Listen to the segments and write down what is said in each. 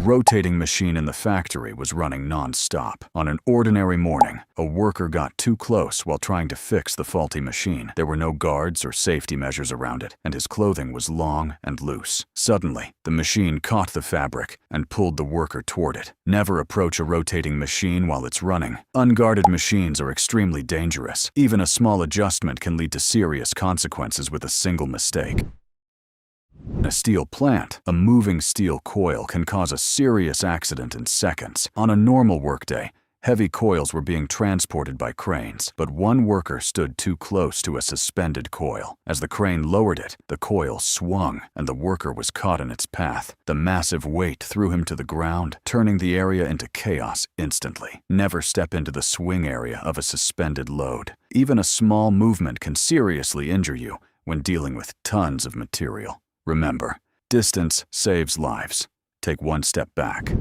rotating machine in the factory was running non-stop. On an ordinary morning, a worker got too close while trying to fix the faulty machine. There were no guards or safety measures around it, and his clothing was long and loose. Suddenly, the machine caught the fabric and pulled the worker toward it. Never approach a rotating machine while it's running. Unguarded machines are extremely dangerous. Even a small adjustment can lead to serious consequences with a single mistake. In a steel plant, a moving steel coil can cause a serious accident in seconds. On a normal workday, heavy coils were being transported by cranes, but one worker stood too close to a suspended coil. As the crane lowered it, the coil swung, and the worker was caught in its path. The massive weight threw him to the ground, turning the area into chaos instantly. Never step into the swing area of a suspended load. Even a small movement can seriously injure you when dealing with tons of material. Remember, distance saves lives. Take one step back.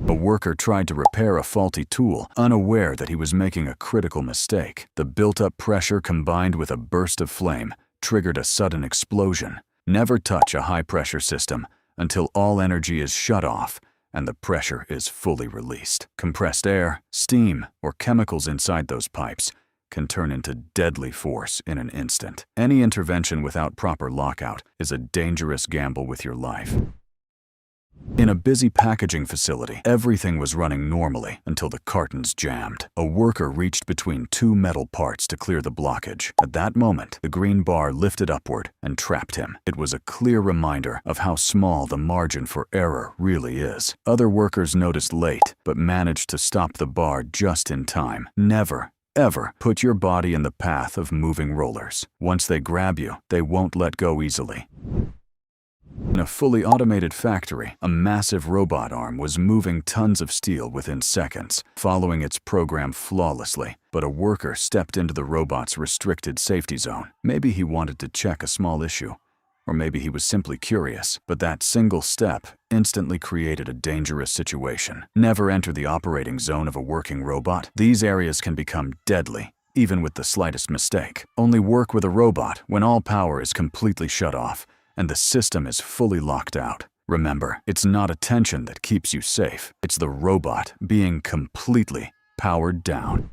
A worker tried to repair a faulty tool, unaware that he was making a critical mistake. The built-up pressure combined with a burst of flame triggered a sudden explosion. Never touch a high-pressure system until all energy is shut off and the pressure is fully released. Compressed air, steam, or chemicals inside those pipes can turn into deadly force in an instant. Any intervention without proper lockout is a dangerous gamble with your life. In a busy packaging facility, everything was running normally until the cartons jammed. A worker reached between two metal parts to clear the blockage. At that moment, the green bar lifted upward and trapped him. It was a clear reminder of how small the margin for error really is. Other workers noticed late, but managed to stop the bar just in time. Never, ever put your body in the path of moving rollers. Once they grab you, they won't let go easily. In a fully automated factory, a massive robot arm was moving tons of steel within seconds, following its program flawlessly. But a worker stepped into the robot's restricted safety zone. Maybe he wanted to check a small issue, or maybe he was simply curious. But that single step instantly created a dangerous situation. Never enter the operating zone of a working robot. These areas can become deadly, even with the slightest mistake. Only work with a robot when all power is completely shut off and the system is fully locked out. Remember, it's not attention that keeps you safe. It's the robot being completely powered down.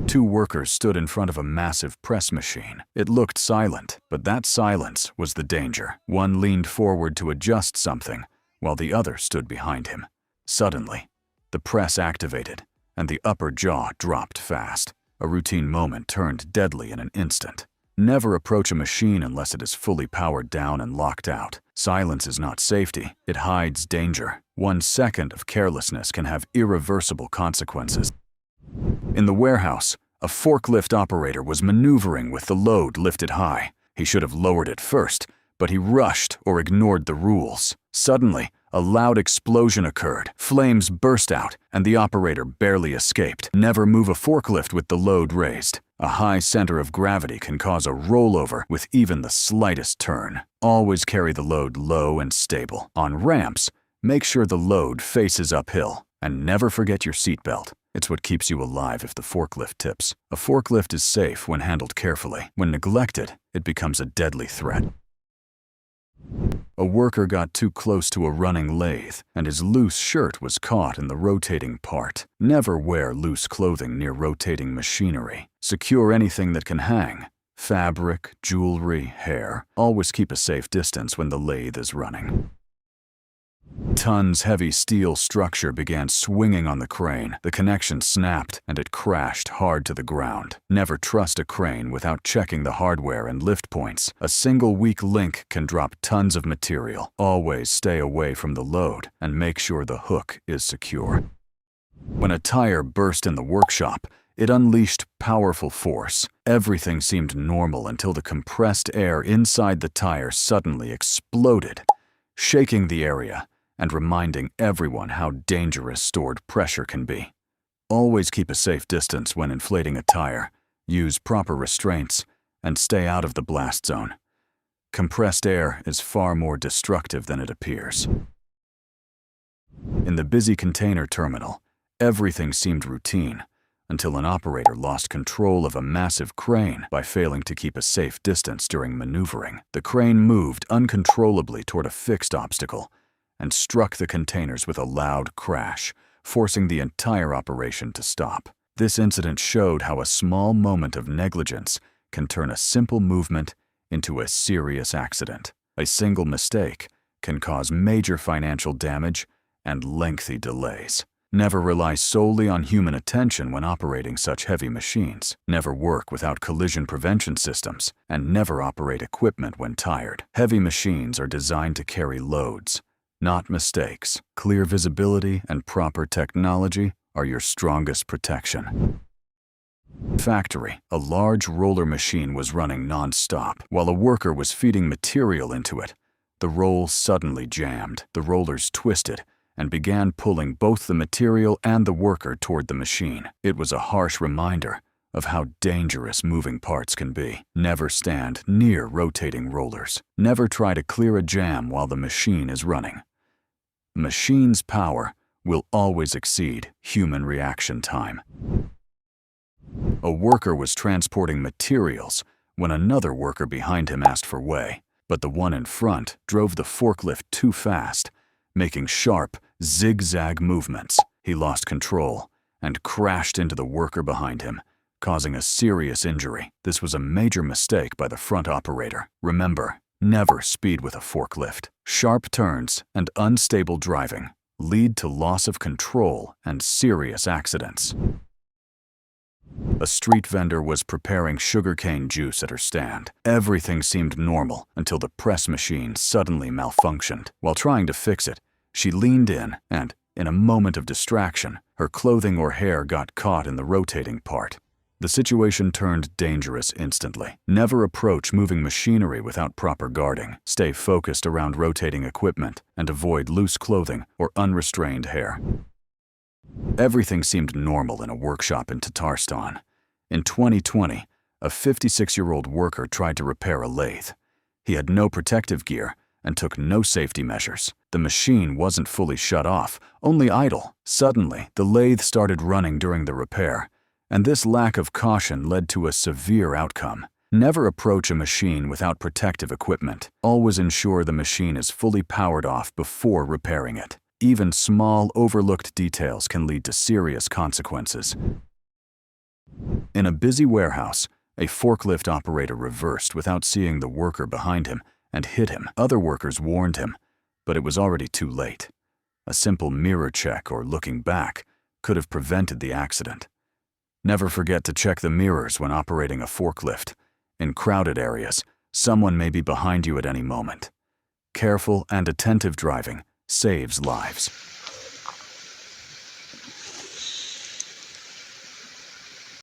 Two workers stood in front of a massive press machine. It looked silent, but that silence was the danger. One leaned forward to adjust something, while the other stood behind him. Suddenly, the press activated, and the upper jaw dropped fast. A routine moment turned deadly in an instant. Never approach a machine unless it is fully powered down and locked out. Silence is not safety, it hides danger. 1 second of carelessness can have irreversible consequences. In the warehouse, a forklift operator was maneuvering with the load lifted high. He should have lowered it first, but he rushed or ignored the rules. Suddenly, a loud explosion occurred. Flames burst out, and the operator barely escaped. Never move a forklift with the load raised. A high center of gravity can cause a rollover with even the slightest turn. Always carry the load low and stable. On ramps, make sure the load faces uphill. And never forget your seatbelt. It's what keeps you alive if the forklift tips. A forklift is safe when handled carefully. When neglected, it becomes a deadly threat. A worker got too close to a running lathe, and his loose shirt was caught in the rotating part. Never wear loose clothing near rotating machinery. Secure anything that can hang. Fabric, jewelry, hair. Always keep a safe distance when the lathe is running. Tons heavy steel structure began swinging on the crane. The connection snapped and it crashed hard to the ground. Never trust a crane without checking the hardware and lift points. A single weak link can drop tons of material. Always stay away from the load and make sure the hook is secure. When a tire burst in the workshop, it unleashed powerful force. Everything seemed normal until the compressed air inside the tire suddenly exploded, shaking the area and reminding everyone how dangerous stored pressure can be. Always keep a safe distance when inflating a tire, use proper restraints, and stay out of the blast zone. Compressed air is far more destructive than it appears. In the busy container terminal, everything seemed routine until an operator lost control of a massive crane by failing to keep a safe distance during maneuvering. The crane moved uncontrollably toward a fixed obstacle, and struck the containers with a loud crash, forcing the entire operation to stop. This incident showed how a small moment of negligence can turn a simple movement into a serious accident. A single mistake can cause major financial damage and lengthy delays. Never rely solely on human attention when operating such heavy machines. Never work without collision prevention systems, and never operate equipment when tired. Heavy machines are designed to carry loads, not mistakes. Clear visibility and proper technology are your strongest protection. Factory. A large roller machine was running non-stop. While a worker was feeding material into it, the roll suddenly jammed. The rollers twisted and began pulling both the material and the worker toward the machine. It was a harsh reminder of how dangerous moving parts can be. Never stand near rotating rollers. Never try to clear a jam while the machine is running. Machine's power will always exceed human reaction time. A worker was transporting materials when another worker behind him asked for way, but the one in front drove the forklift too fast, making sharp, zigzag movements. He lost control and crashed into the worker behind him, causing a serious injury. This was a major mistake by the front operator. Remember, never speed with a forklift. Sharp turns and unstable driving lead to loss of control and serious accidents. A street vendor was preparing sugarcane juice at her stand. Everything seemed normal until the press machine suddenly malfunctioned. While trying to fix it, she leaned in and, in a moment of distraction, her clothing or hair got caught in the rotating part. The situation turned dangerous instantly. Never approach moving machinery without proper guarding. Stay focused around rotating equipment and avoid loose clothing or unrestrained hair. Everything seemed normal in a workshop in Tatarstan. In 2020, a 56-year-old worker tried to repair a lathe. He had no protective gear and took no safety measures. The machine wasn't fully shut off, only idle. Suddenly, the lathe started running during the repair, and this lack of caution led to a severe outcome. Never approach a machine without protective equipment. Always ensure the machine is fully powered off before repairing it. Even small, overlooked details can lead to serious consequences. In a busy warehouse, a forklift operator reversed without seeing the worker behind him and hit him. Other workers warned him, but it was already too late. A simple mirror check or looking back could have prevented the accident. Never forget to check the mirrors when operating a forklift. In crowded areas, someone may be behind you at any moment. Careful and attentive driving saves lives.